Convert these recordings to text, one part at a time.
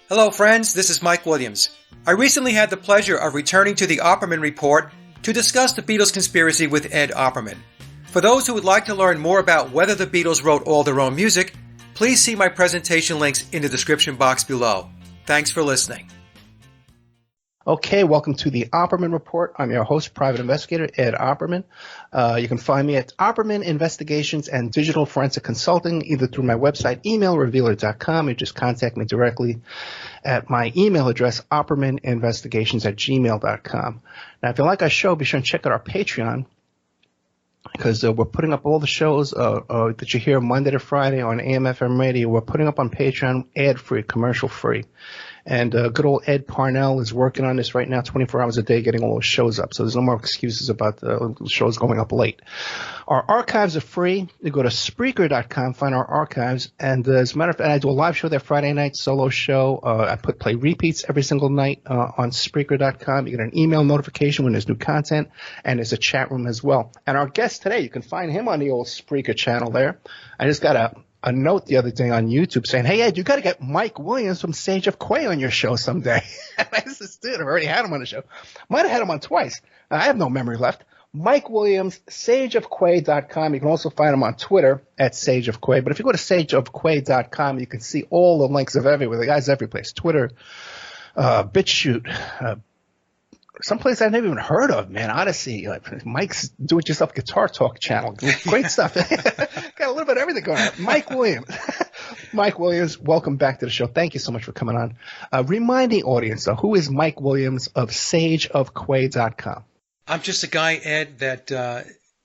Hello friends, this is Mike Williams. I recently had the pleasure of returning to the Opperman Report to discuss the Beatles conspiracy with Ed Opperman. For those who would like to learn more about whether the Beatles wrote all their own music, please see my presentation links in the description box below. Thanks for listening. Okay, welcome to the Opperman Report. I'm your host, private investigator Ed Opperman. You can find me at Opperman Investigations and Digital Forensic Consulting, either through my website, emailrevealer.com, or just contact me directly at my email address, oppermaninvestigations@gmail.com. Now, if you like our show, be sure and check out our Patreon, because we're putting up all the shows that you hear Monday to Friday on AM/FM radio. We're putting up on Patreon ad-free, commercial-free. And good old Ed Parnell is working on this right now 24 hours a day, getting all those shows up. So there's no more excuses about the shows going up late. Our archives are free. You go to Spreaker.com, find our archives. And as a matter of fact, I do a live show there Friday night, solo show. I play repeats every single night on Spreaker.com. You get an email notification when there's new content. And there's a chat room as well. And our guest today, you can find him on the old Spreaker channel there. I just got a note the other day on YouTube saying, "Hey, Ed, you got to get Mike Williams from Sage of Quay on your show someday." I just did. I've already had him on the show. Might have had him on twice. I have no memory left. Mike Williams, sageofquay.com. You can also find him on Twitter at Sage of Quay. But if you go to sageofquay.com, you can see all the links of everywhere. The guy's every place. Twitter, BitChute, someplace I've never even heard of, man. Odyssey, Mike's Do-It-Yourself Guitar Talk channel. Great stuff. Got a little bit of everything going on. Mike Williams. Mike Williams, welcome back to the show. Thank you so much for coming on. Remind the audience, though, who is Mike Williams of sageofquay.com? I'm just a guy, Ed, that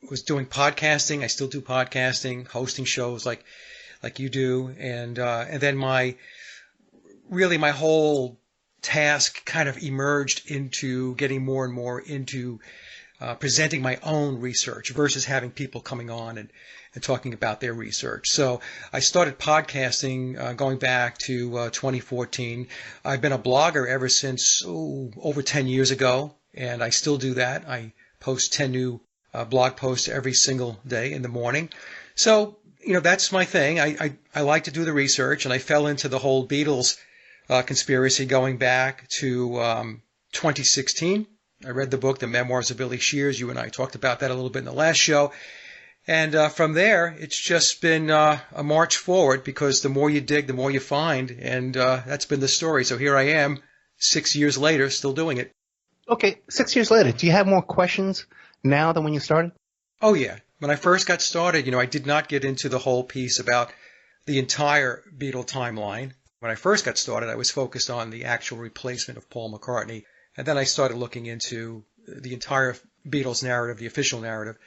was doing podcasting. I still do podcasting, hosting shows like you do. And then my whole task kind of emerged into getting more and more into presenting my own research versus having people coming on and talking about their research. So I started podcasting going back to 2014. I've been a blogger ever since over 10 years ago, and I still do that. I post 10 new blog posts every single day in the morning. So, that's my thing. I like to do the research, and I fell into the whole Beatles conspiracy going back to 2016. I read the book, The Memoirs of Billy Shears. You and I talked about that a little bit in the last show. And from there, it's just been a march forward, because the more you dig, the more you find. And that's been the story. So here I am, 6 years later, still doing it. Okay, 6 years later, do you have more questions now than when you started? Oh, yeah. When I first got started, I did not get into the whole piece about the entire Beatle timeline. When I first got started, I was focused on the actual replacement of Paul McCartney. And then I started looking into the entire Beatles narrative, the official narrative.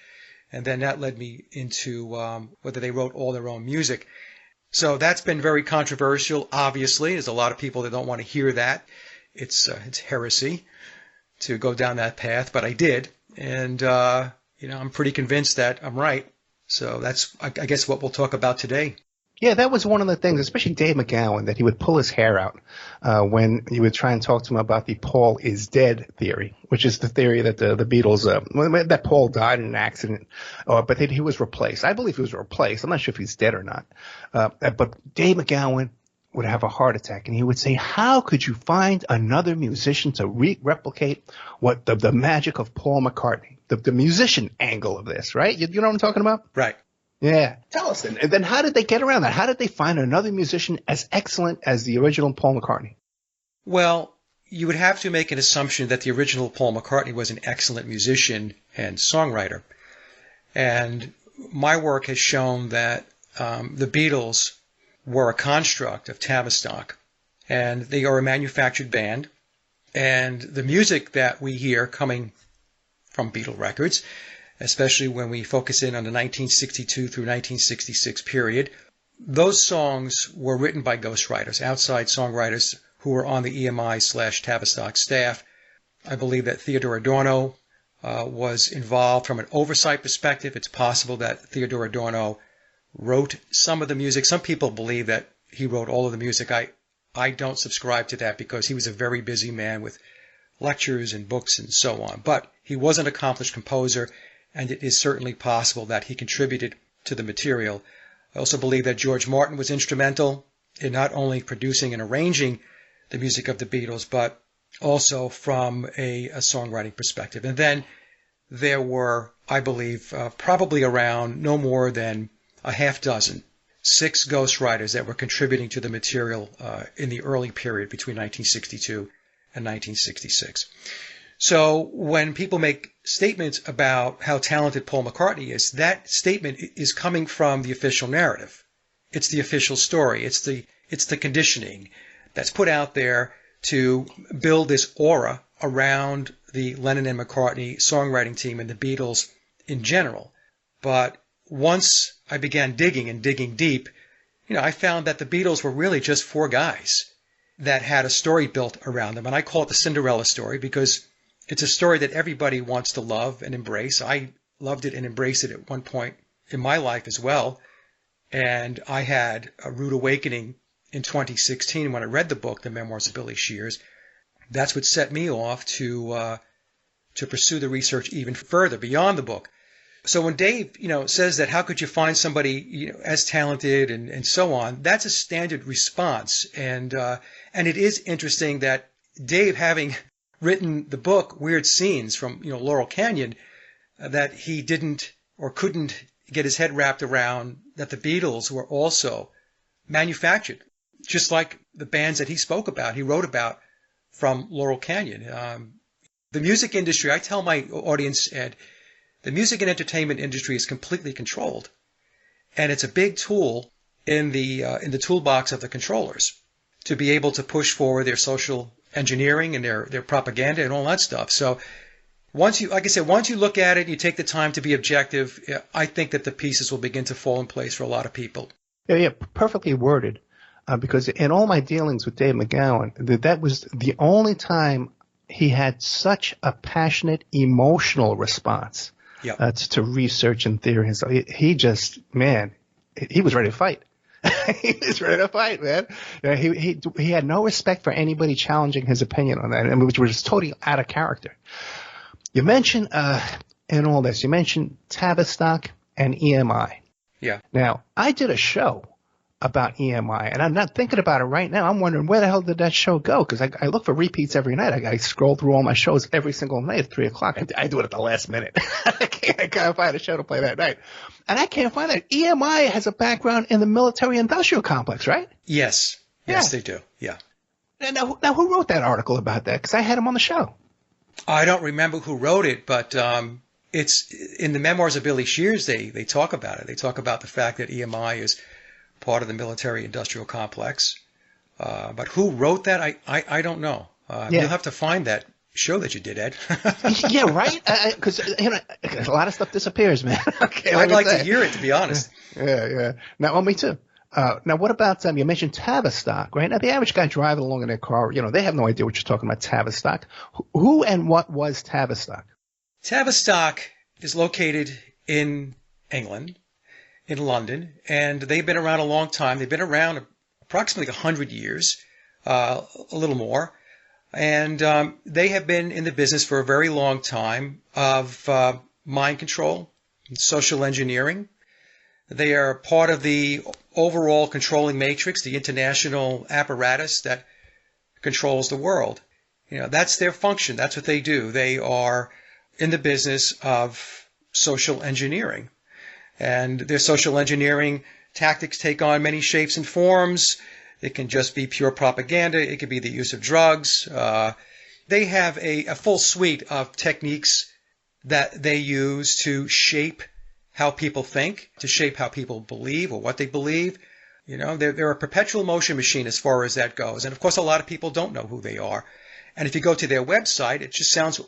And then that led me into whether they wrote all their own music. So that's been very controversial, obviously. There's a lot of people that don't want to hear that. It's heresy to go down that path, but I did. And, I'm pretty convinced that I'm right. So that's, I guess, what we'll talk about today. Yeah, that was one of the things, especially Dave McGowan, that he would pull his hair out when you would try and talk to him about the Paul is dead theory, which is the theory that the Beatles, that Paul died in an accident, but that he was replaced. I believe he was replaced. I'm not sure if he's dead or not. But Dave McGowan would have a heart attack, and he would say, how could you find another musician to replicate what the magic of Paul McCartney, the musician angle of this, right? You know what I'm talking about? Right. Yeah. Tell us then. And then how did they get around that? How did they find another musician as excellent as the original Paul McCartney? Well, you would have to make an assumption that the original Paul McCartney was an excellent musician and songwriter. And my work has shown that the Beatles were a construct of Tavistock, and they are a manufactured band. And the music that we hear coming from Beatle records, especially when we focus in on the 1962 through 1966 period, those songs were written by ghostwriters, outside songwriters who were on the EMI/Tavistock staff. I believe that Theodore Adorno was involved from an oversight perspective. It's possible that Theodore Adorno wrote some of the music. Some people believe that he wrote all of the music. I don't subscribe to that, because he was a very busy man with lectures and books and so on. But he was an accomplished composer, and it is certainly possible that he contributed to the material. I also believe that George Martin was instrumental in not only producing and arranging the music of the Beatles, but also from a songwriting perspective. And then there were, I believe, probably around no more than a half dozen, 6 ghostwriters that were contributing to the material in the early period between 1962 and 1966. So when people make statements about how talented Paul McCartney is, that statement is coming from the official narrative. It's the official story. It's the conditioning that's put out there to build this aura around the Lennon and McCartney songwriting team and the Beatles in general. But once I began digging deep, I found that the Beatles were really just 4 guys that had a story built around them. And I call it the Cinderella story because it's a story that everybody wants to love and embrace. I loved it and embraced it at one point in my life as well. And I had a rude awakening in 2016 when I read the book, The Memoirs of Billy Shears. That's what set me off to pursue the research even further beyond the book. So when Dave, says that how could you find somebody, as talented and so on, that's a standard response. And it is interesting that Dave, having written the book Weird Scenes from, Laurel Canyon, that he didn't or couldn't get his head wrapped around that the Beatles were also manufactured, just like the bands that he spoke about, he wrote about from Laurel Canyon. The music industry, I tell my audience, Ed, the music and entertainment industry is completely controlled, and it's a big tool in the toolbox of the controllers to be able to push forward their social engineering and their propaganda and all that stuff. So once you look at it and you take the time to be objective, I think that the pieces will begin to fall in place for a lot of people. Yeah, perfectly worded. Because in all my dealings with Dave McGowan, that was the only time he had such a passionate, emotional response to research and theory. And so he just, man, he was ready to fight. He was ready to fight, man. He had no respect for anybody challenging his opinion on that, which was totally out of character. You mentioned in all this, you mentioned Tavistock and EMI. Yeah. Now, I did a show about EMI, and I'm not thinking about it right now. I'm wondering where the hell did that show go? Because I look for repeats every night. I scroll through all my shows every single night at 3 o'clock. I do it at the last minute. I can't find a show to play that night. And I can't find it. EMI has a background in the military-industrial complex, right? Yes. Yes, they do. Yeah. Now, who wrote that article about that? Because I had him on the show. I don't remember who wrote it, but it's in the Memoirs of Billy Shears. They talk about it. They talk about the fact that EMI is part of the military-industrial complex. But who wrote that, I don't know. You'll have to find that show that you did, Ed. Yeah, right? Because a lot of stuff disappears, man. Okay, I'd like to hear it, to be honest. Yeah. Now, me too. Now, what about you mentioned Tavistock, right? Now, the average guy driving along in their car, they have no idea what you're talking about, Tavistock. Who and what was Tavistock? Tavistock is located in England, in London, and they've been around a long time. They've been around approximately 100 years, a little more, and they have been in the business for a very long time of mind control, social engineering. They are part of the overall controlling matrix, the international apparatus that controls the world. That's their function. That's what they do. They are in the business of social engineering. And their social engineering tactics take on many shapes and forms. It can just be pure propaganda. It could be the use of drugs. They have a full suite of techniques that they use to shape how people think, to shape how people believe or what they believe. They're a perpetual motion machine as far as that goes. And of course, a lot of people don't know who they are. And if you go to their website, it just sounds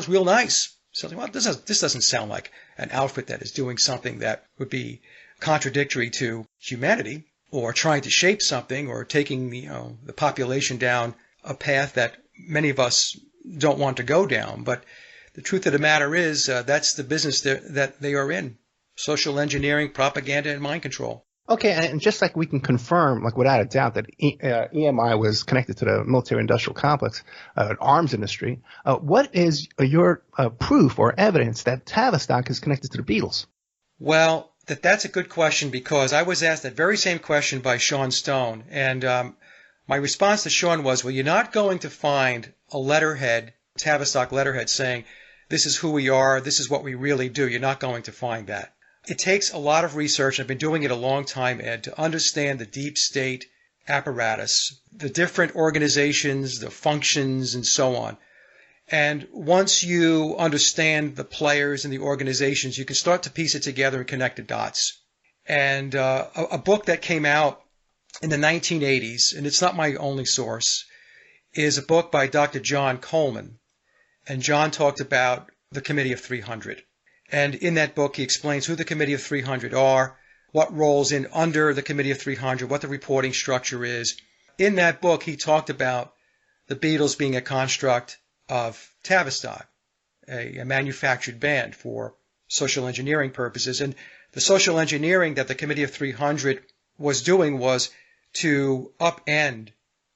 real nice. So, well, this doesn't sound like an outfit that is doing something that would be contradictory to humanity, or trying to shape something, or taking the population down a path that many of us don't want to go down. But the truth of the matter is that's the business that they are in: social engineering, propaganda, and mind control. Okay, and just like we can confirm, without a doubt, that EMI was connected to the military-industrial complex, arms industry, what is your proof or evidence that Tavistock is connected to the Beatles? Well, that's a good question, because I was asked that very same question by Sean Stone, and my response to Sean was, well, you're not going to find a letterhead, Tavistock letterhead, saying, this is who we are, this is what we really do. You're not going to find that. It takes a lot of research. I've been doing it a long time, Ed, to understand the deep state apparatus, the different organizations, the functions, and so on. And once you understand the players and the organizations, you can start to piece it together and connect the dots. And a book that came out in the 1980s, and it's not my only source, is a book by Dr. John Coleman. And John talked about the Committee of 300. And in that book, he explains who the Committee of 300 are, what rolls in under the Committee of 300, what the reporting structure is. In that book, he talked about the Beatles being a construct of Tavistock, a manufactured band for social engineering purposes. And the social engineering that the Committee of 300 was doing was to upend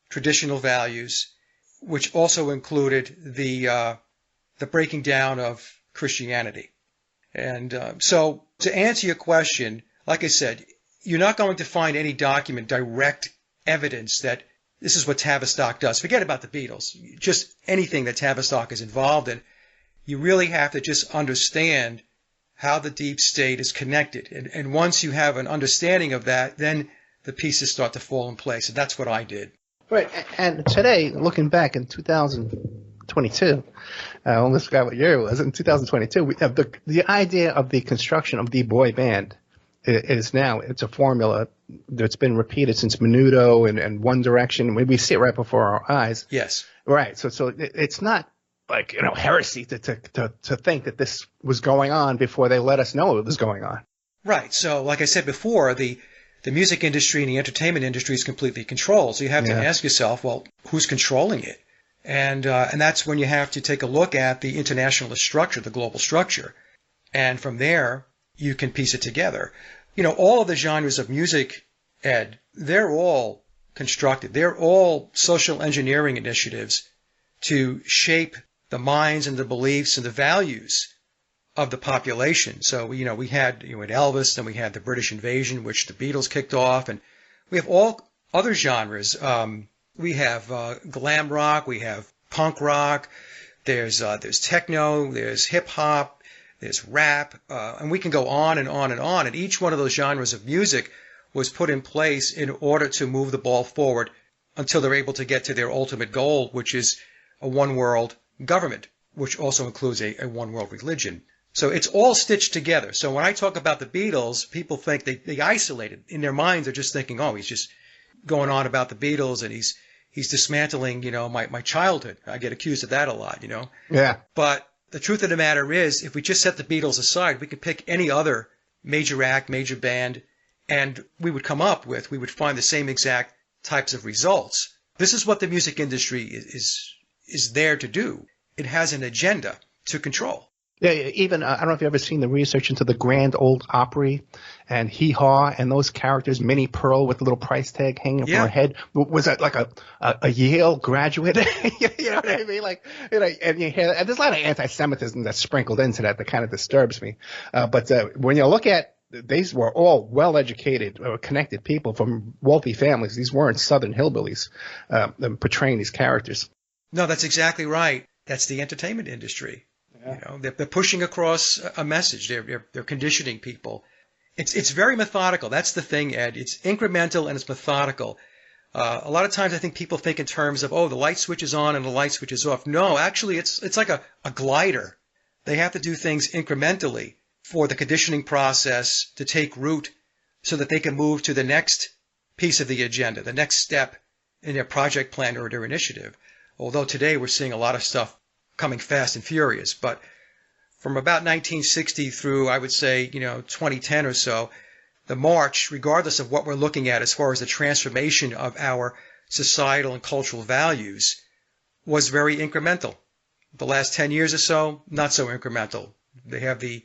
traditional values, which also included the breaking down of Christianity. And so to answer your question, like I said, you're not going to find any document, direct evidence that this is what Tavistock does. Forget about the Beatles. Just anything that Tavistock is involved in. You really have to just understand how the deep state is connected. And once you have an understanding of that, then the pieces start to fall in place. And that's what I did. Right. And today, looking back in 2022, I almost forgot what year it was. In 2022, we have the idea of the construction of the boy band is now, it's a formula that's been repeated since Menudo and One Direction. We see it right before our eyes. Yes. Right. So it's not like, heresy to think that this was going on before they let us know it was going on. Right. So like I said before, the music industry and the entertainment industry is completely controlled. So you have to ask yourself, well, who's controlling it? And that's when you have to take a look at the internationalist structure, the global structure. And from there, you can piece it together. All of the genres of music, Ed, they're all constructed. They're all social engineering initiatives to shape the minds and the beliefs and the values of the population. So, we had Elvis, then we had the British invasion, which the Beatles kicked off, and we have all other genres. We have glam rock, we have punk rock, there's techno, there's hip hop, there's rap, and we can go on and on and on. And each one of those genres of music was put in place in order to move the ball forward until they're able to get to their ultimate goal, which is a one world government, which also includes a one world religion. So it's all stitched together. So when I talk about the Beatles, people think they isolated. In their minds, they're just thinking, oh, he's just going on about the Beatles and he's dismantling, my childhood. I get accused of that a lot, Yeah. But the truth of the matter is, if we just set the Beatles aside, we could pick any other major act, major band, and we would find the same exact types of results. This is what the music industry is there to do. It has an agenda to control. Yeah, even I don't know if you've ever seen the research into the Grand Old Opry and Hee Haw and those characters, Minnie Pearl with the little price tag hanging from her head. Was that like a Yale graduate? You know what I mean? And you hear, and there's a lot of anti-Semitism that's sprinkled into that kind of disturbs me. But when you look at, these were all well-educated, connected people from wealthy families. These weren't Southern hillbillies portraying these characters. No, that's exactly right. That's the entertainment industry. Yeah. They're pushing across a message. They're conditioning people. It's very methodical. That's the thing, Ed. It's incremental and it's methodical. A lot of times I think people think in terms of, the light switch is on and the light switch is off. No, actually it's like a glider. They have to do things incrementally for the conditioning process to take root so that they can move to the next piece of the agenda, the next step in their project plan or their initiative. Although today we're seeing a lot of stuff coming fast and furious, but from about 1960 through, I would say, 2010 or so, the march, regardless of what we're looking at as far as the transformation of our societal and cultural values, was very incremental. The last 10 years or so, not so incremental. They have the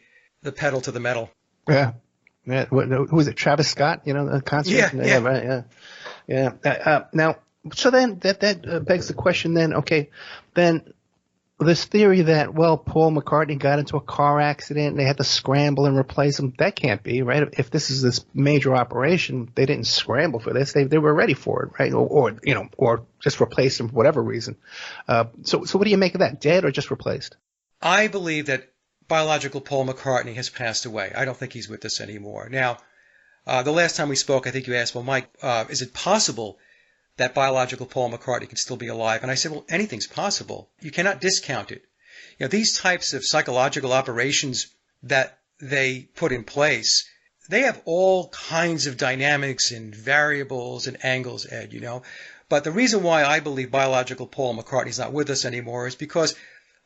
pedal to the metal. Yeah. Who was it? Travis Scott, the concert? Yeah. Right, yeah. Now, so then that begs the question then, okay, then this theory that, well, Paul McCartney got into a car accident and they had to scramble and replace him, that can't be, right? If this is this major operation, they didn't scramble for this. They were ready for it, right? Or just replace him for whatever reason. So what do you make of that? Dead or just replaced? I believe that biological Paul McCartney has passed away. I don't think he's with us anymore. Now, the last time we spoke, I think you asked, well, Mike, is it possible that biological Paul McCartney can still be alive? And I said, well, anything's possible. You cannot discount it. You know, these types of psychological operations that they put in place, they have all kinds of dynamics and variables and angles, Ed, you know. But the reason why I believe biological Paul McCartney's not with us anymore is because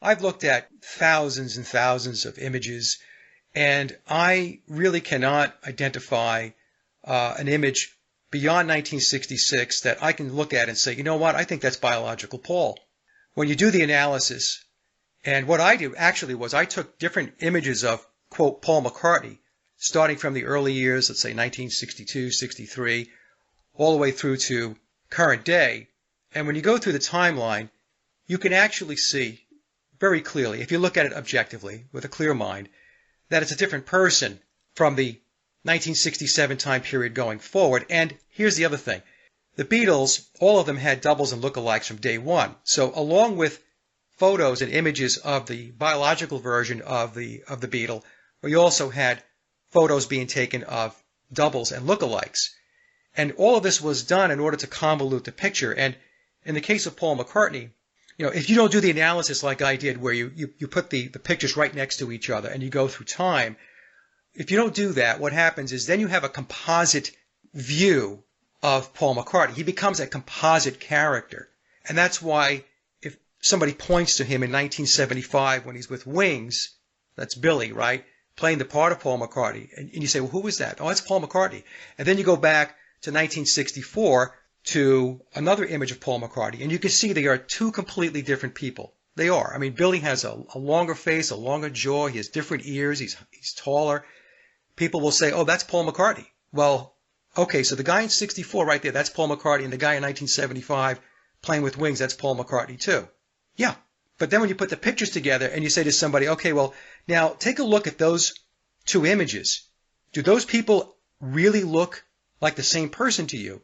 I've looked at thousands and thousands of images, and I really cannot identify an image beyond 1966 that I can look at and say, you know what, I think that's biological Paul. When you do the analysis, and what I did actually was I took different images of, quote, Paul McCartney, starting from the early years, let's say 1962, 63, all the way through to current day. And when you go through the timeline, you can actually see very clearly, if you look at it objectively with a clear mind, that it's a different person from the 1967 time period going forward. And here's the other thing. The Beatles, all of them had doubles and lookalikes from day one. So along with photos and images of the biological version of the Beatle, we also had photos being taken of doubles and lookalikes. And all of this was done in order to convolute the picture. And in the case of Paul McCartney, you know, if you don't do the analysis like I did, where you put the pictures right next to each other and you go through time, if you don't do that, what happens is then you have a composite view of Paul McCartney. He becomes a composite character. And that's why if somebody points to him in 1975 when he's with Wings, that's Billy, right, playing the part of Paul McCartney, and you say, well, who is that? Oh, it's Paul McCartney. And then you go back to 1964 to another image of Paul McCartney, and you can see they are two completely different people. They are. I mean, Billy has a longer face, a longer jaw. He has different ears. He's taller. People will say, oh, that's Paul McCartney. Well, okay, so the guy in 64 right there, that's Paul McCartney, and the guy in 1975 playing with Wings, that's Paul McCartney too. Yeah, but then when you put the pictures together and you say to somebody, okay, well, now take a look at those two images. Do those people really look like the same person to you?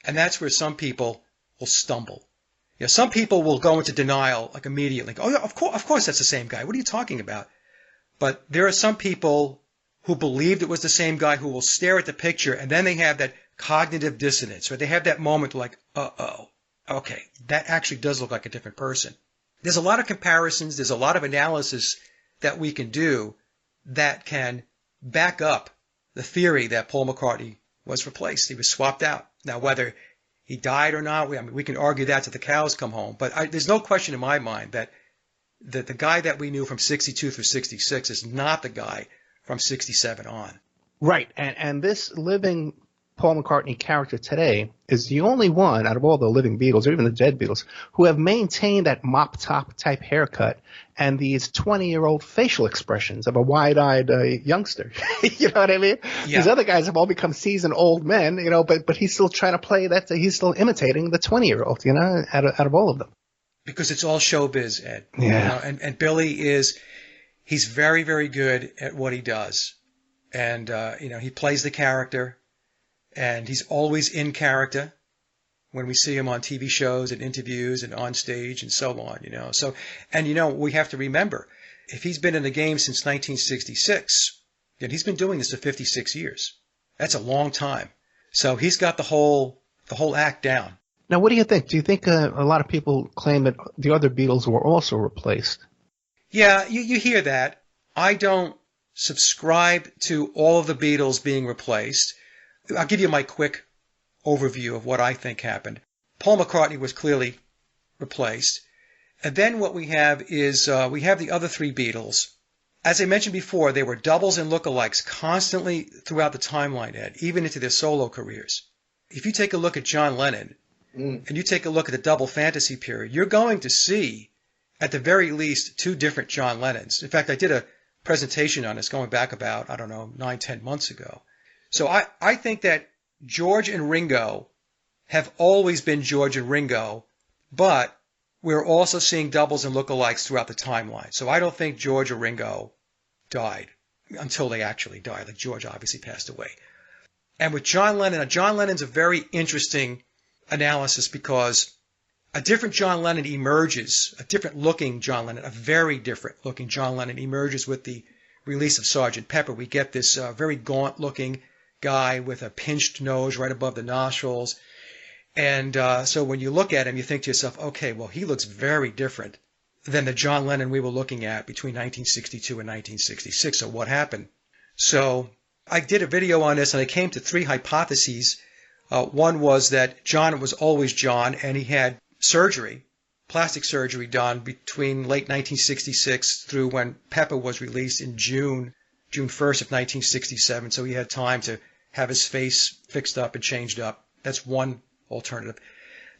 And that's where some people will stumble. You know, some people will go into denial like immediately. Oh, yeah, of course that's the same guy. What are you talking about? But there are some people who believed it was the same guy who will stare at the picture, and then they have that cognitive dissonance, or they have that moment like, uh-oh, okay, that actually does look like a different person. There's a lot of comparisons, there's a lot of analysis that we can do that can back up the theory that Paul McCartney was replaced. He was swapped out. Now, whether he died or not, we can argue that till the cows come home, but there's no question in my mind that the guy that we knew from 62 through 66 is not the guy from 67 on. Right, and this living Paul McCartney character today is the only one out of all the living Beatles, or even the dead Beatles, who have maintained that mop top type haircut and these 20-year-old facial expressions of a wide-eyed youngster. You know what I mean? Yeah. These other guys have all become seasoned old men, you know, but he's still trying to play that. He's still imitating the 20-year-old, you know, out of all of them. Because it's all showbiz, Ed. Yeah. You know, and Billy he's very, very good at what he does. And, you know, he plays the character. And he's always in character when we see him on TV shows and interviews and on stage and so on, you know. So, and, you know, we have to remember, if he's been in the game since 1966, then he's been doing this for 56 years. That's a long time. So he's got the whole act down. Now, what do you think? Do you think a lot of people claim that the other Beatles were also replaced? Yeah, you hear that. I don't subscribe to all of the Beatles being replaced. I'll give you my quick overview of what I think happened. Paul McCartney was clearly replaced. And then what we have is we have the other three Beatles. As I mentioned before, they were doubles and lookalikes constantly throughout the timeline, Ed, even into their solo careers. If you take a look at John Lennon and you take a look at the double fantasy period, you're going to see at the very least two different John Lennons. In fact, I did a presentation on this going back about, 9-10 months ago. So I think that George and Ringo have always been George and Ringo, but we're also seeing doubles and lookalikes throughout the timeline. So I don't think George or Ringo died until they actually died. Like George obviously passed away. And with John Lennon's a very interesting analysis because a different John Lennon emerges, a different looking John Lennon, a very different looking John Lennon emerges with the release of Sgt. Pepper. We get this very gaunt looking guy with a pinched nose right above the nostrils. And so when you look at him, you think to yourself, okay, well, he looks very different than the John Lennon we were looking at between 1962 and 1966. So what happened? So I did a video on this, and I came to 3 hypotheses. One was that John was always John, and he had surgery, plastic surgery done between late 1966 through when Pepper was released in June 1st of 1967. So he had time to have his face fixed up and changed up. That's one alternative.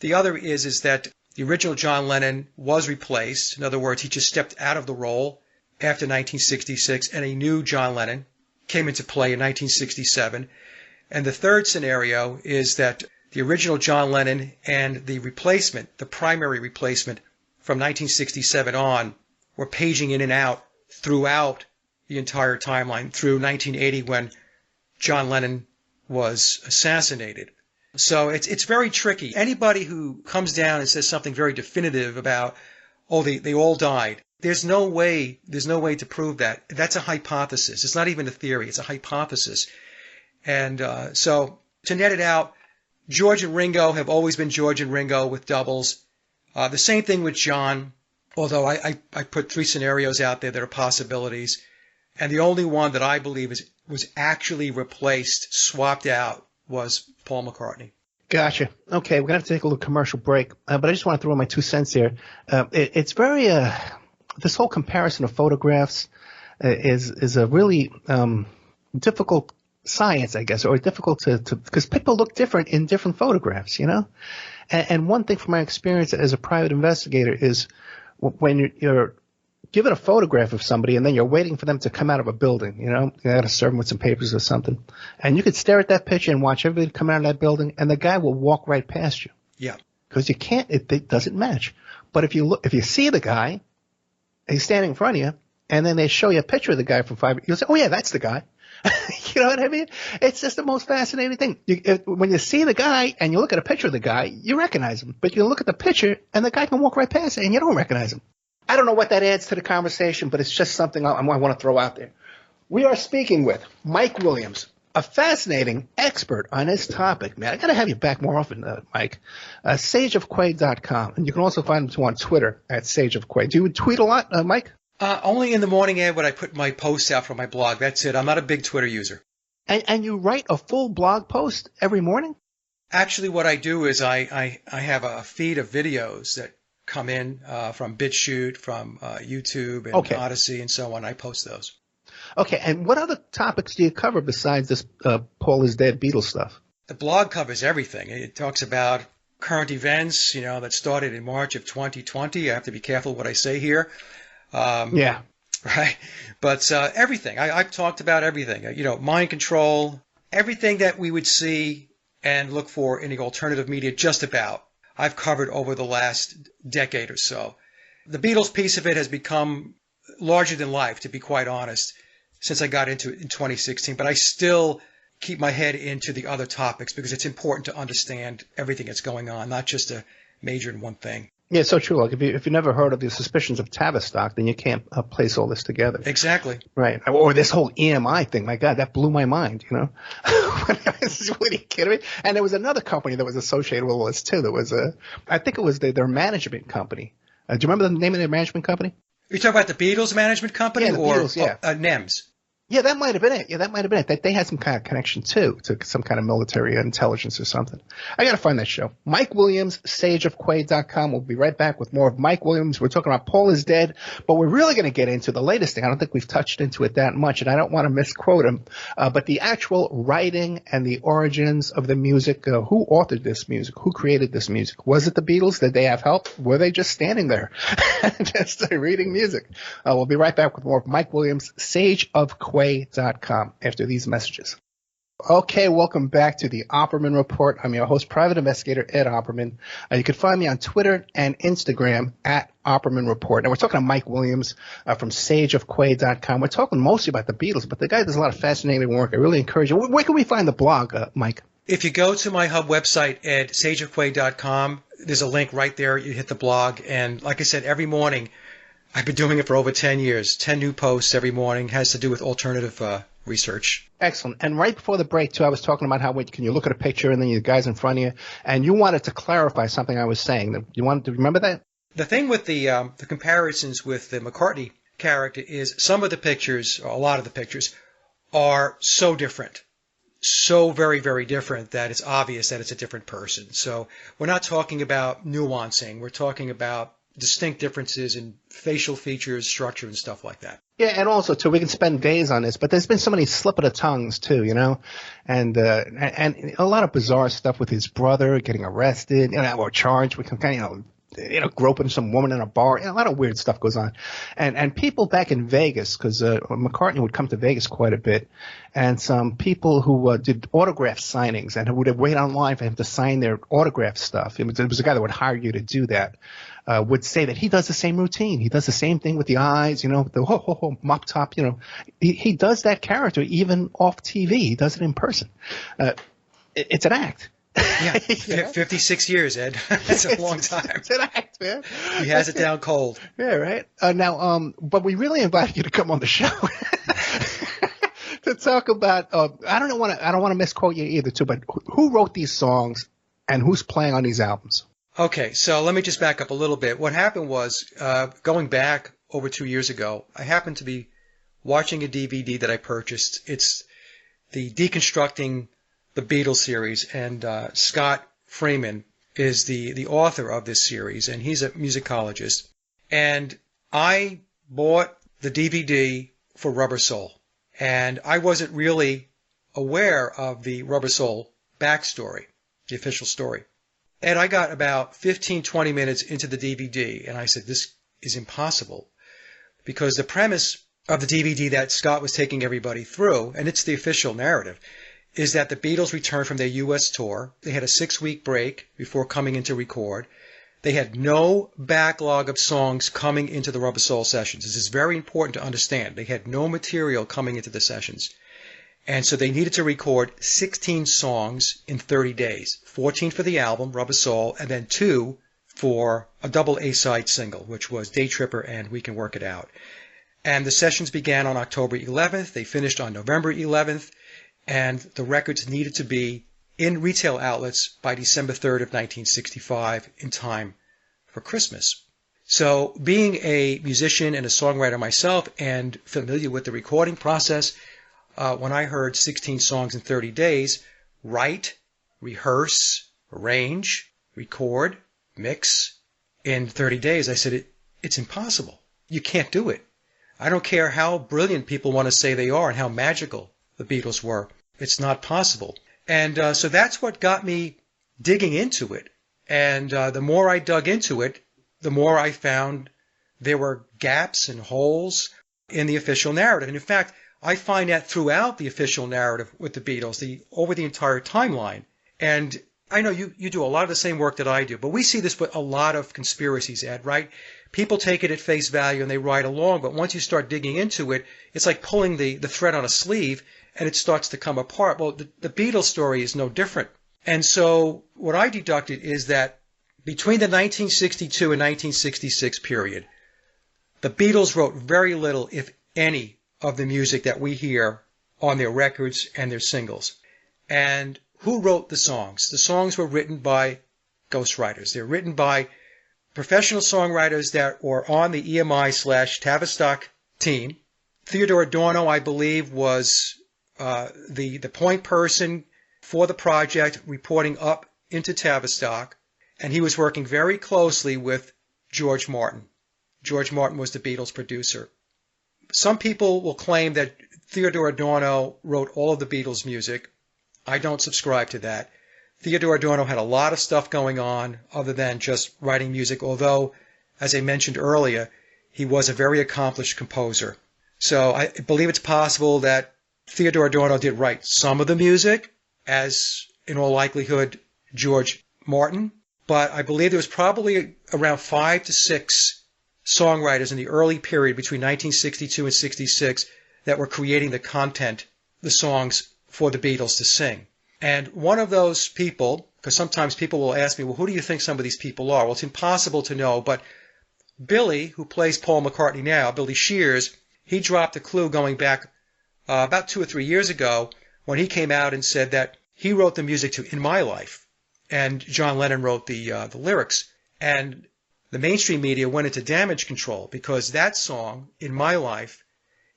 The other is that the original John Lennon was replaced. In other words, he just stepped out of the role after 1966, and a new John Lennon came into play in 1967. And the third scenario is that the original John Lennon and the replacement, the primary replacement from 1967 on, were paging in and out throughout the entire timeline through 1980 when John Lennon was assassinated. So it's very tricky. Anybody who comes down and says something very definitive about, oh, they all died, there's no way to prove that. That's a hypothesis. It's not even a theory. It's a hypothesis. And so to net it out, George and Ringo have always been George and Ringo with doubles. The same thing with John, although I put 3 scenarios out there that are possibilities. And the only one that I believe was actually replaced, swapped out, was Paul McCartney. Gotcha. Okay, we're going to have to take a little commercial break, but I just want to throw in my 2 cents here. It's very, this whole comparison of photographs is a really difficult science, I guess, or difficult to because people look different in different photographs, you know? And one thing from my experience as a private investigator is when you're given a photograph of somebody and then you're waiting for them to come out of a building, you know, you got to serve them with some papers or something. And you could stare at that picture and watch everybody come out of that building and the guy will walk right past you. Yeah. Because you can't, it doesn't match. But if you see the guy, he's standing in front of you, and then they show you a picture of the guy from 5 years, you'll say, oh yeah, that's the guy. You know what I mean? It's just the most fascinating thing. When you see the guy and you look at a picture of the guy, you recognize him. But you look at the picture and the guy can walk right past it and you don't recognize him. I don't know what that adds to the conversation, but it's just something I want to throw out there. We are speaking with Mike Williams, a fascinating expert on this topic, man. I got to have you back more often, Mike. SageofQuay.com. And you can also find him on Twitter at SageofQuay. Do you tweet a lot, Mike? Only in the morning, Ed, when I put my posts out from my blog. That's it. I'm not a big Twitter user. And you write a full blog post every morning? Actually, what I do is I have a feed of videos that come in from BitChute, from YouTube and Odyssey and so on. I post those. Okay, and what other topics do you cover besides this Paul is Dead Beatles stuff? The blog covers everything. It talks about current events, you know, that started in March of 2020. I have to be careful what I say here. Yeah. Right. But everything. I've talked about everything. You know, mind control, everything that we would see and look for in the alternative media, just about. I've covered over the last decade or so. The Beatles piece of it has become larger than life, to be quite honest, since I got into it in 2016. But I still keep my head into the other topics because it's important to understand everything that's going on, not just to major in one thing. Yeah, it's so true. Like if you never heard of the suspicions of Tavistock, then you can't place all this together. Exactly. Right. Or this whole EMI thing. My God, that blew my mind, you know. What are you kidding me? And there was another company that was associated with all this too. There was I think it was their management company. Do you remember the name of their management company? Are you talking about the Beatles management company? Yeah, the Beatles, yeah. NEMS? Yeah, that might have been it. Yeah, that might have been it. That they had some kind of connection too to some kind of military intelligence or something. I got to find that show. Mike Williams, SageofQuay.com. We'll be right back with more of Mike Williams. We're talking about Paul is Dead, but we're really going to get into the latest thing. I don't think we've touched into it that much, and I don't want to misquote him, but the actual writing and the origins of the music. Who authored this music? Who created this music? Was it the Beatles? Did they have help? Were they just standing there just reading music? We'll be right back with more of Mike Williams, SageofQuay.com after these messages. Okay, welcome back to the Opperman Report. I'm your host, Private Investigator Ed Opperman. You can find me on Twitter and Instagram at Opperman Report. Now, we're talking to Mike Williams from sageofquay.com. We're talking mostly about the Beatles, but the guy does a lot of fascinating work. I really encourage you. Where can we find the blog, Mike? If you go to my hub website at sageofquay.com, there's a link right there. You hit the blog. And like I said, every morning, I've been doing it for over 10 years. 10 new posts every morning has to do with alternative research. Excellent. And right before the break, too, I was talking about how can you look at a picture and then the guy's in front of you, and you wanted to clarify something I was saying. You wanted to remember that? The thing with the comparisons with the McCartney character is some of the pictures, or a lot of the pictures, are so different, so very, very different that it's obvious that it's a different person. So we're not talking about nuancing. We're talking about distinct differences in facial features, structure, and stuff like that. Yeah, and also, too, we can spend days on this, but there's been so many slip of the tongues, too, and a lot of bizarre stuff with his brother getting arrested, or charged with kind of, groping some woman in a bar. A lot of weird stuff goes on. And people back in Vegas, because McCartney would come to Vegas quite a bit, and some people who did autograph signings and who would wait online for him to sign their autograph stuff. It was a guy that would hire you to do that. Would say that he does the same routine. He does the same thing with the eyes, the ho mop top, He does that character even off TV. He does it in person. It's an act. Yeah, 56 years, Ed. That's a long time. It's an act, man. He has it down cold. Yeah, right. Now, but we really invited you to come on the show to talk about. I don't want to misquote you either, too. But who wrote these songs and who's playing on these albums? Okay, so let me just back up a little bit. What happened was, going back over 2 years ago, I happened to be watching a DVD that I purchased. It's the Deconstructing the Beatles series, and Scott Freeman is the author of this series, and he's a musicologist. And I bought the DVD for Rubber Soul, and I wasn't really aware of the Rubber Soul backstory, the official story. And I got about 15, 20 minutes into the DVD, and I said, this is impossible, because the premise of the DVD that Scott was taking everybody through, and it's the official narrative, is that the Beatles returned from their U.S. tour. They had a 6-week break before coming in to record. They had no backlog of songs coming into the Rubber Soul sessions. This is very important to understand. They had no material coming into the sessions. And so they needed to record 16 songs in 30 days, 14 for the album, Rubber Soul, and then 2 for a double A-side single, which was Day Tripper and We Can Work It Out. And the sessions began on October 11th. They finished on November 11th. And the records needed to be in retail outlets by December 3rd of 1965 in time for Christmas. So being a musician and a songwriter myself and familiar with the recording process, when I heard 16 songs in 30 days, write, rehearse, arrange, record, mix in 30 days, I said, it's impossible. You can't do it. I don't care how brilliant people want to say they are and how magical the Beatles were. It's not possible. And so that's what got me digging into it. And the more I dug into it, the more I found there were gaps and holes in the official narrative. And in fact, I find that throughout the official narrative with the Beatles, over the entire timeline. And I know you do a lot of the same work that I do, but we see this with a lot of conspiracies, Ed, right? People take it at face value and they ride along, but once you start digging into it, it's like pulling the thread on a sleeve and it starts to come apart. Well, the Beatles story is no different. And so what I deducted is that between the 1962 and 1966 period, the Beatles wrote very little, if any, of the music that we hear on their records and their singles. And who wrote the songs? The songs were written by ghostwriters. They're written by professional songwriters that were on the EMI/Tavistock team. Theodore Adorno, I believe, was the point person for the project, reporting up into Tavistock, and he was working very closely with George Martin. George Martin was the Beatles' producer. Some people will claim that Theodore Adorno wrote all of the Beatles' music. I don't subscribe to that. Theodore Adorno had a lot of stuff going on other than just writing music, although, as I mentioned earlier, he was a very accomplished composer. So I believe it's possible that Theodore Adorno did write some of the music, as in all likelihood George Martin, but I believe there was probably around 5 to 6 songwriters in the early period between 1962 and 66 that were creating the content, the songs for the Beatles to sing. And one of those people, because sometimes people will ask me, well, who do you think some of these people are? Well, it's impossible to know, but Billy, who plays Paul McCartney now, Billy Shears, he dropped a clue going back about 2 or 3 years ago when he came out and said that he wrote the music to In My Life, and John Lennon wrote the lyrics. And the mainstream media went into damage control because that song, In My Life,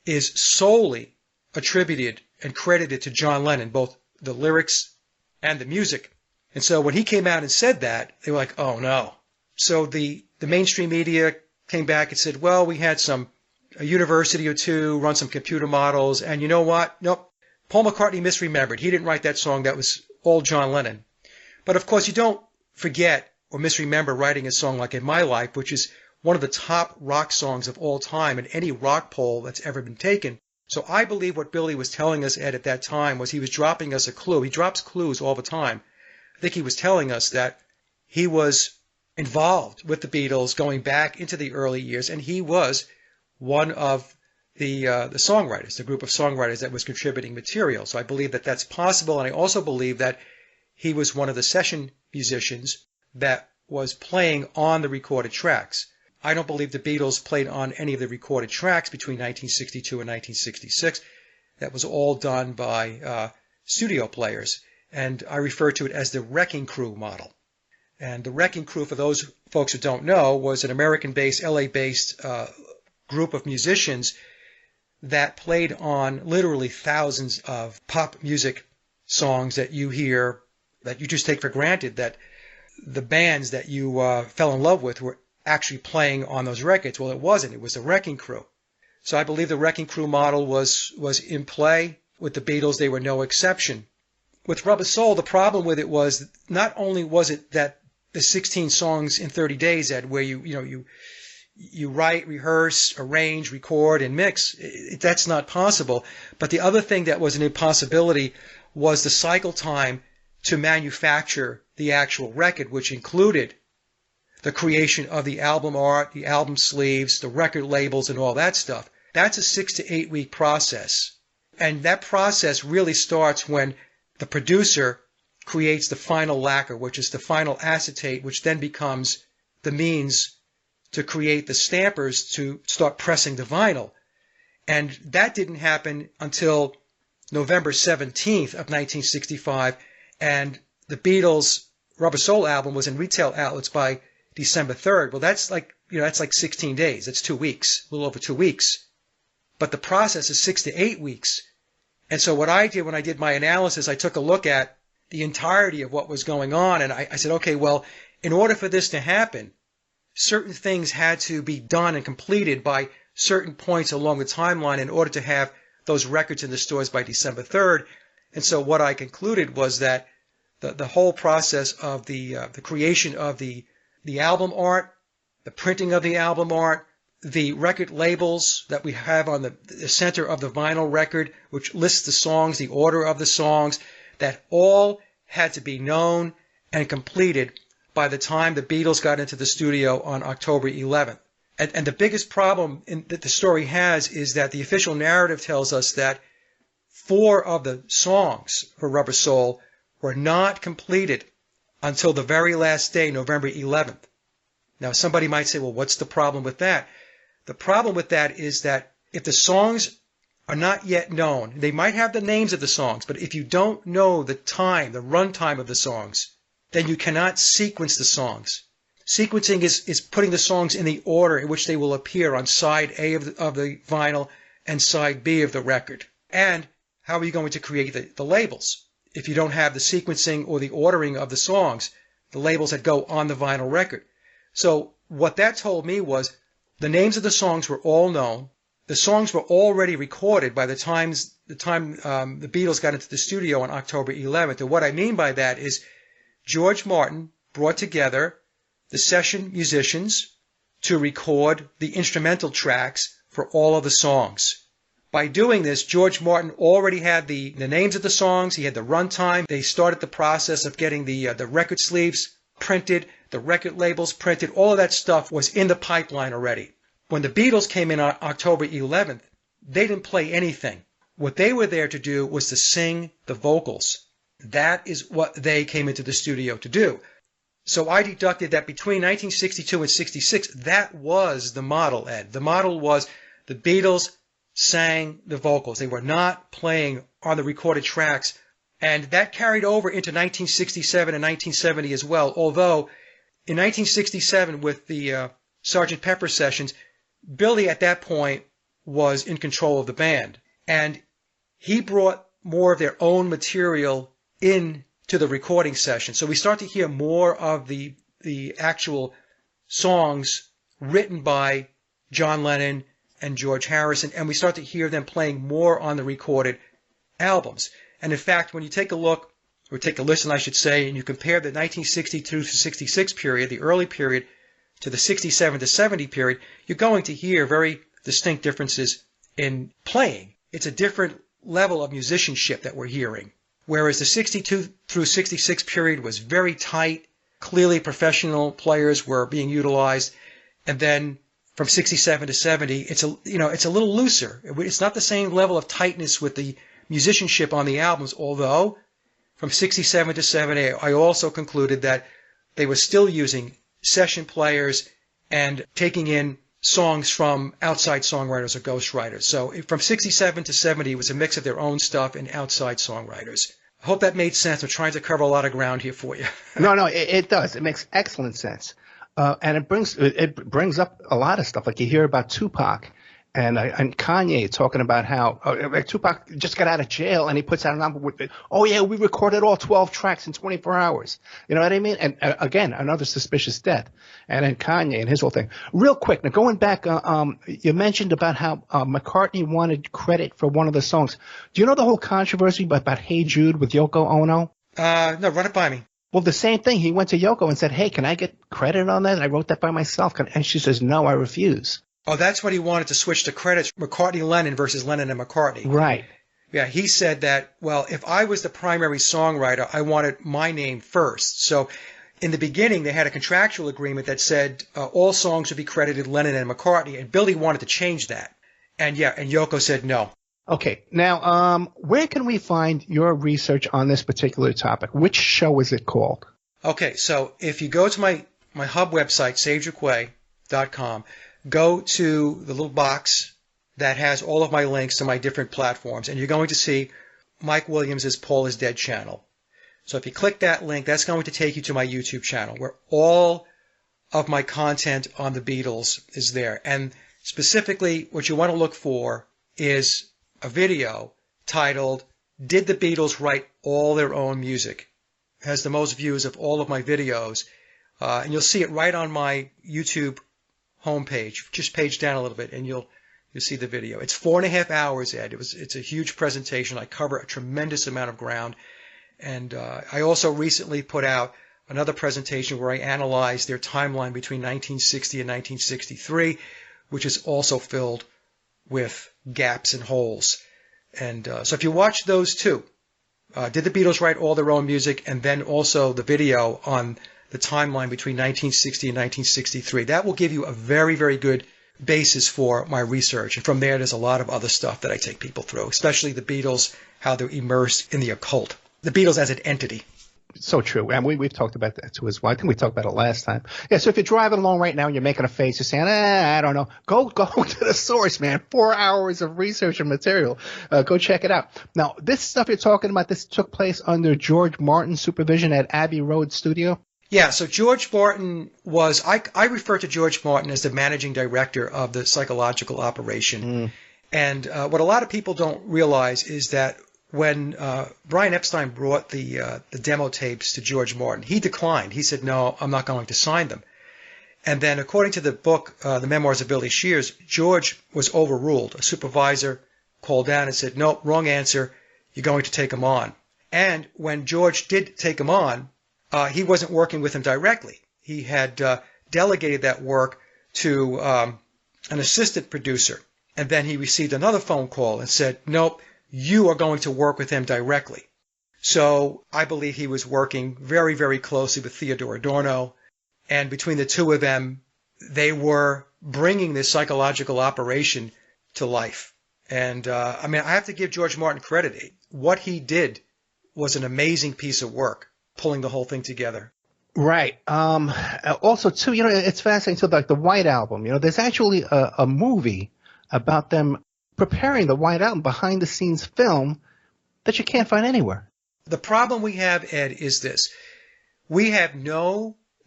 is solely attributed and credited to John Lennon, both the lyrics and the music. And so when he came out and said that, they were like, oh no. So the mainstream media came back and said, well, we had a university or two run some computer models, and you know what? Nope. Paul McCartney misremembered. He didn't write that song. That was all John Lennon. But of course, you don't forget or misremember writing a song like In My Life, which is one of the top rock songs of all time in any rock poll that's ever been taken. So I believe what Billy was telling us, Ed, at that time was he was dropping us a clue. He drops clues all the time. I think he was telling us that he was involved with the Beatles going back into the early years, and he was one of the songwriters, the group of songwriters that was contributing material. So I believe that that's possible, and I also believe that he was one of the session musicians that was playing on the recorded tracks. I don't believe the Beatles played on any of the recorded tracks between 1962 and 1966. That was all done by studio players, and I refer to it as the Wrecking Crew model. And the Wrecking Crew, for those folks who don't know, was an American-based, LA-based group of musicians that played on literally thousands of pop music songs that you hear, that you just take for granted, that the bands that you fell in love with were actually playing on those records. Well, it wasn't. It was the Wrecking Crew. So I believe the Wrecking Crew model was in play. With the Beatles, they were no exception. With Rubber Soul, the problem with it was not only was it that the 16 songs in 30 days, Ed, where you write, rehearse, arrange, record, and mix. That's not possible. But the other thing that was an impossibility was the cycle time to manufacture the actual record, which included the creation of the album art, the album sleeves, the record labels, and all that stuff. That's a 6 to 8 week process. And that process really starts when the producer creates the final lacquer, which is the final acetate, which then becomes the means to create the stampers to start pressing the vinyl. And that didn't happen until November 17th of 1965, and the Beatles' Rubber Soul album was in retail outlets by December 3rd. Well, that's like 16 days. That's 2 weeks, a little over 2 weeks. But the process is 6 to 8 weeks. And so what I did when I did my analysis, I took a look at the entirety of what was going on, and I said, okay, well, in order for this to happen, certain things had to be done and completed by certain points along the timeline in order to have those records in the stores by December 3rd. And so what I concluded was that the whole process of the creation of the album art, the printing of the album art, the record labels that we have on the center of the vinyl record, which lists the songs, the order of the songs, that all had to be known and completed by the time the Beatles got into the studio on October 11th. And the biggest problem that the story has is that the official narrative tells us that 4 of the songs for Rubber Soul were not completed until the very last day, November 11th. Now, somebody might say, well, what's the problem with that? The problem with that is that if the songs are not yet known, they might have the names of the songs, but if you don't know the time, the run time of the songs, then you cannot sequence the songs. Sequencing is putting the songs in the order in which they will appear on side A of the vinyl and side B of the record. And how are you going to create the labels if you don't have the sequencing or the ordering of the songs, the labels that go on the vinyl record? So what that told me was the names of the songs were all known. The songs were already recorded by the time the Beatles got into the studio on October 11th. And what I mean by that is George Martin brought together the session musicians to record the instrumental tracks for all of the songs. By doing this, George Martin already had the names of the songs, he had the runtime. They started the process of getting the record sleeves printed, the record labels printed. All of that stuff was in the pipeline already. When the Beatles came in on October 11th, they didn't play anything. What they were there to do was to sing the vocals. That is what they came into the studio to do. So I deducted that between 1962 and 66, that was the model, Ed. The model was the Beatles sang the vocals. They were not playing on the recorded tracks. And that carried over into 1967 and 1970 as well. Although in 1967 with the Sgt. Pepper sessions, Billy at that point was in control of the band. And he brought more of their own material in to the recording session. So we start to hear more of the actual songs written by John Lennon and George Harrison, and we start to hear them playing more on the recorded albums. And in fact, when you take a look, or take a listen, I should say, and you compare the 1962 to 66 period, the early period, to the 67 to 70 period, you're going to hear very distinct differences in playing. It's a different level of musicianship that we're hearing. Whereas the 62 through 66 period was very tight, clearly professional players were being utilized, and then from 67 to 70, it's a little looser. It's not the same level of tightness with the musicianship on the albums, although from 67 to 70, I also concluded that they were still using session players and taking in songs from outside songwriters or ghostwriters. So from 67 to 70, it was a mix of their own stuff and outside songwriters. I hope that made sense. I'm trying to cover a lot of ground here for you. No, it does. It makes excellent sense. And it brings up a lot of stuff. Like you hear about Tupac and Kanye talking about how Tupac just got out of jail and he puts out an album with, oh yeah, we recorded all 12 tracks in 24 hours. You know what I mean? And again, another suspicious death. And then Kanye and his whole thing. Real quick, now going back, you mentioned about how McCartney wanted credit for one of the songs. Do you know the whole controversy about Hey Jude with Yoko Ono? No, run it by me. Well, the same thing. He went to Yoko and said, hey, can I get credit on that? I wrote that by myself. And she says, no, I refuse. Oh, that's when he wanted to switch the credits, McCartney-Lennon versus Lennon and McCartney. Right. Yeah, he said that, well, if I was the primary songwriter, I wanted my name first. So in the beginning, they had a contractual agreement that said all songs would be credited Lennon and McCartney, and Billy wanted to change that. And Yoko said no. Okay. Now, where can we find your research on this particular topic? Which show is it called? Okay, so if you go to my hub website, saveyourquay.com, go to the little box that has all of my links to my different platforms, and you're going to see Mike Williams' Paul is Dead channel. So if you click that link, that's going to take you to my YouTube channel, where all of my content on the Beatles is there. And specifically, what you want to look for is a video titled, Did the Beatles Write All Their Own Music? It has the most views of all of my videos. And you'll see it right on my YouTube homepage. Just page down a little bit and you'll see the video. It's 4.5 hours, Ed. It's a huge presentation. I cover a tremendous amount of ground. And I also recently put out another presentation where I analyzed their timeline between 1960 and 1963, which is also filled with gaps and holes. And so if you watch those two, Did the Beatles Write All Their Own Music? And then also the video on the timeline between 1960 and 1963, that will give you a very, very good basis for my research. And from there, there's a lot of other stuff that I take people through, especially the Beatles, how they're immersed in the occult. The Beatles as an entity. So true. And we've talked about that too as well. I think we talked about it last time. Yeah, so if you're driving along right now and you're making a face, you're saying, I don't know. Go to the source, man. 4 hours of research and material. Go check it out. Now, this stuff you're talking about, this took place under George Martin's supervision at Abbey Road Studio? Yeah, so George Martin was, I refer to George Martin as the managing director of the psychological operation. And what a lot of people don't realize is that when Brian Epstein brought the demo tapes to George Martin, he declined. He said, no, I'm not going to sign them. And then according to the book, The Memoirs of Billy Shears, George was overruled. A supervisor called down and said, no, wrong answer. You're going to take them on. And when George did take them on, he wasn't working with him directly. He had delegated that work to an assistant producer. And then he received another phone call and said, nope, you are going to work with him directly. So I believe he was working very, very closely with Theodore Adorno. And between the two of them, they were bringing this psychological operation to life. And I have to give George Martin credit. What he did was an amazing piece of work, pulling the whole thing together. Right. Also, too, it's fascinating. So, like the White Album, there's actually a movie about them preparing the White Album, behind-the-scenes film that you can't find anywhere. The problem we have, Ed, is this. We have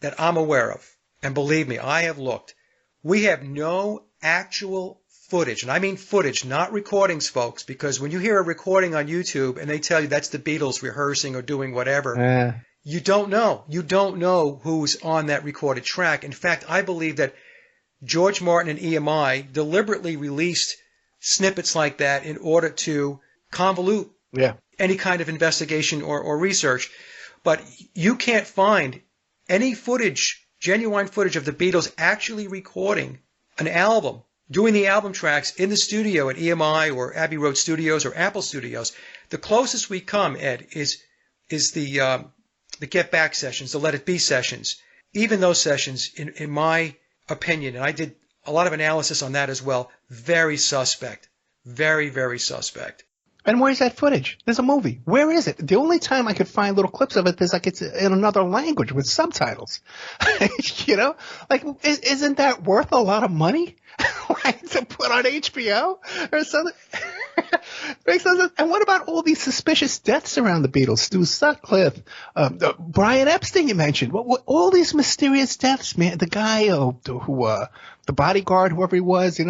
that I'm aware of, and believe me, I have looked, we have no actual footage, and I mean footage, not recordings, folks, because when you hear a recording on YouTube and they tell you that's the Beatles rehearsing or doing whatever, you don't know. You don't know who's on that recorded track. In fact, I believe that George Martin and EMI deliberately released snippets like that in order to convolute any kind of investigation or research. But you can't find any footage, genuine footage of the Beatles actually recording an album, doing the album tracks in the studio at EMI or Abbey Road Studios or Apple Studios. The closest we come, Ed, is the Get Back sessions, the Let It Be sessions. Even those sessions, in my opinion, and I did a lot of analysis on that as well, very suspect. Very, very suspect. And where's that footage? There's a movie. Where is it? The only time I could find little clips of it is like it's in another language with subtitles. Isn't that worth a lot of money? To put on HBO or something? Makes no sense. And what about all these suspicious deaths around the Beatles? Stu Sutcliffe, Brian Epstein, you mentioned. What, all these mysterious deaths, man. The guy who the bodyguard, whoever he was,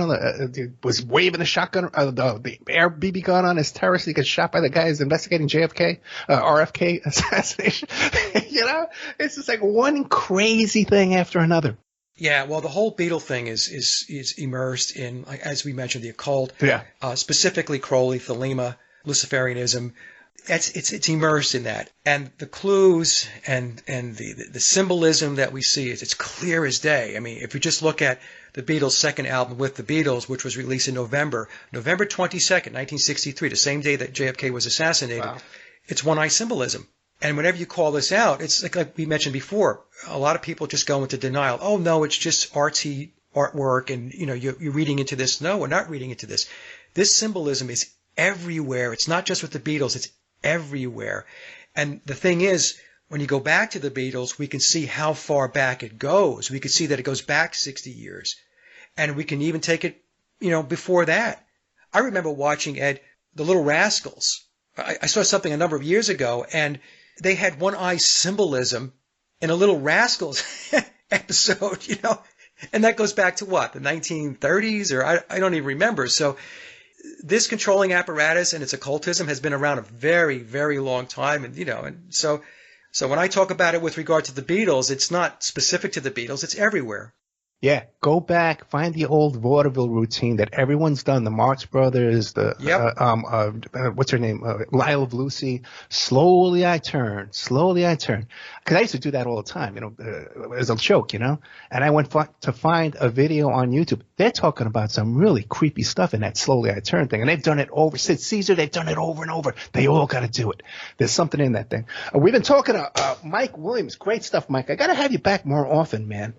was waving the shotgun, the air BB gun on his terrace. He gets shot by the guys investigating RFK assassination. It's just like one crazy thing after another. Yeah, well, the whole Beatle thing is immersed in, as we mentioned, the occult. Yeah. Specifically Crowley, Thelema, Luciferianism. It's immersed in that, and the clues and the symbolism that we see it's clear as day. I mean, if you just look at the Beatles' second album With the Beatles, which was released in November 22nd, 1963, the same day that JFK was assassinated, wow. It's one-eye symbolism. And whenever you call this out, it's like we mentioned before, a lot of people just go into denial. Oh, no, it's just artsy artwork, and you're reading into this. No, we're not reading into this. This symbolism is everywhere. It's not just with the Beatles. It's everywhere. And the thing is, when you go back to the Beatles, we can see how far back it goes. We can see that it goes back 60 years. And we can even take it, before that. I remember watching, Ed, The Little Rascals. I saw something a number of years ago, and they had one-eye symbolism in a Little Rascals episode, and that goes back to what, the 1930s, or I don't even remember. So this controlling apparatus and its occultism has been around a very, very long time, and so when I talk about it with regard to the Beatles, it's not specific to the Beatles; it's everywhere. Yeah, go back, find the old vaudeville routine that everyone's done. The Marx Brothers, what's her name? Lyle of Lucy. Slowly I turn. Because I used to do that all the time, as a joke, And I went to find a video on YouTube. They're talking about some really creepy stuff in that Slowly I Turn thing. And they've done it over. Since Caesar, they've done it over and over. They all got to do it. There's something in that thing. We've been talking to Mike Williams. Great stuff, Mike. I got to have you back more often, man.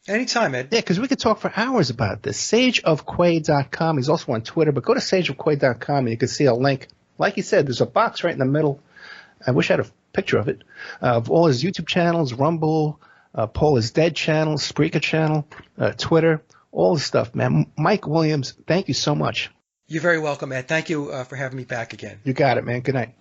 Anytime, Ed. Yeah, because we could talk for hours about this. SageofQuay.com. He's also on Twitter, but go to SageofQuay.com and you can see a link. Like he said, there's a box right in the middle. I wish I had a picture of it. Of all his YouTube channels, Rumble, Paul is Dead channel, Spreaker channel, Twitter, all the stuff, man. Mike Williams, thank you so much. You're very welcome, Ed. Thank you for having me back again. You got it, man. Good night.